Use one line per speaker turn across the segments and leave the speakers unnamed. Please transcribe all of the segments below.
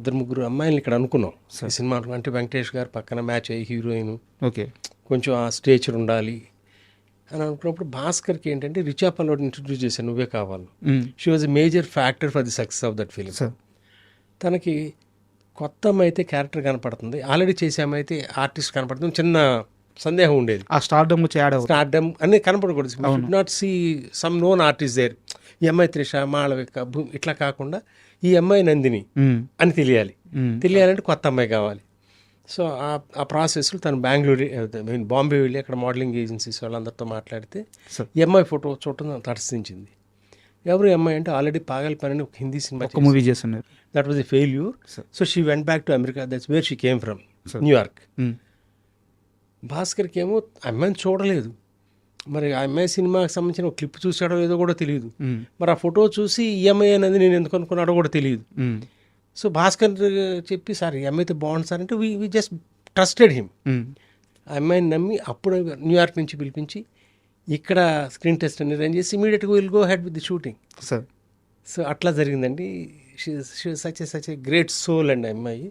ఇద్దరు ముగ్గురు అమ్మాయిలు ఇక్కడ అనుకున్నాం ఈ సినిమా. అంటే వెంకటేష్ గారు పక్కన మ్యాచ్ అయ్యి హీరోయిన్,
ఓకే,
కొంచెం ఆ స్టేచర్ ఉండాలి అని అనుకున్నప్పుడు భాస్కర్కి ఏంటంటే రిచా పల్లోడ్ ఇంట్రడ్యూస్ చేశాను, నువ్వే కావాలి. She was a major factor for the success of that film. తనకి కొత్త అమ్మాయి అయితే క్యారెక్టర్ కనపడుతుంది, ఆల్రెడీ చేసే అమ్మాయి అయితే ఆర్టిస్ట్ కనపడుతుంది. చిన్న సందేహం ఉండేది,
ఆ స్టార్డమ్ వచ్చి యాడ్ అవుతుంది.
స్టార్డమ్ అనేది కనపడకూడదు. Should not see some known artist there. ఈ అమ్మాయి త్రిష, మాళవిక, ఇట్లా కాకుండా ఈ అమ్మాయి నందిని అని తెలియాలంటే కొత్త అమ్మాయి కావాలి. సో ఆ ప్రాసెస్లో తను బెంగళూరు బాంబే వెళ్ళి అక్కడ మోడలింగ్ ఏజెన్సీస్ వాళ్ళందరితో మాట్లాడితే ఈ అమ్మాయి ఫోటో చూడటం తటస్థించింది. ఎవరు అమ్మాయి అంటే ఆల్రెడీ పాగల్ పని ఒక హిందీ సినిమా
మూవీ చేస్తున్నారు,
that was a failure. So she went back to America, that's where she came from, న్యూయార్క్. భాస్కర్కి ఏమో అమ్మాయిని చూడలేదు, మరి ఆ అమ్మాయి సినిమాకి సంబంధించిన ఒక క్లిప్ చూసాడో ఏదో కూడా తెలియదు. మరి ఆ ఫోటో చూసి ఈ అమ్మాయి అనేది నేను ఎందుకు అనుకున్నాడో కూడా తెలియదు. సో భాస్కర్ చెప్పి సార్ ఈ అమ్మాయి అయితే బాగుంది సార్ అంటే వీ జస్ట్ ట్రస్టెడ్ హిమ్. ఆ అమ్మాయిని నమ్మి అప్పుడు న్యూయార్క్ నుంచి పిలిపించి ఇక్కడ స్క్రీన్ టెస్ట్ అని అరేంజ్ చేసి ఇమీడియట్గా will go head with the shooting. So అట్లా జరిగిందండి. సచ్ ఎ గ్రేట్ సోల్ అండి ఆ అమ్మాయి,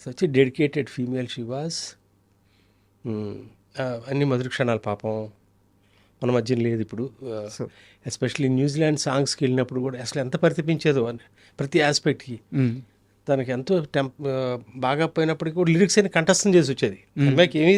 such a dedicated female she was. అన్ని మధుర క్షణాలు పాపం మన మధ్య లేదు ఇప్పుడు. ఎస్పెషల్లీ న్యూజిలాండ్ సాంగ్స్కి వెళ్ళినప్పుడు కూడా అసలు ఎంత పరితపించేదో అని ప్రతి ఆస్పెక్ట్కి. తనకి ఎంతో బాగా పోయినప్పటికీ కూడా లిరిక్స్ అని కంఠస్థం చేసి వచ్చేది. అమ్మాయికి ఏమీ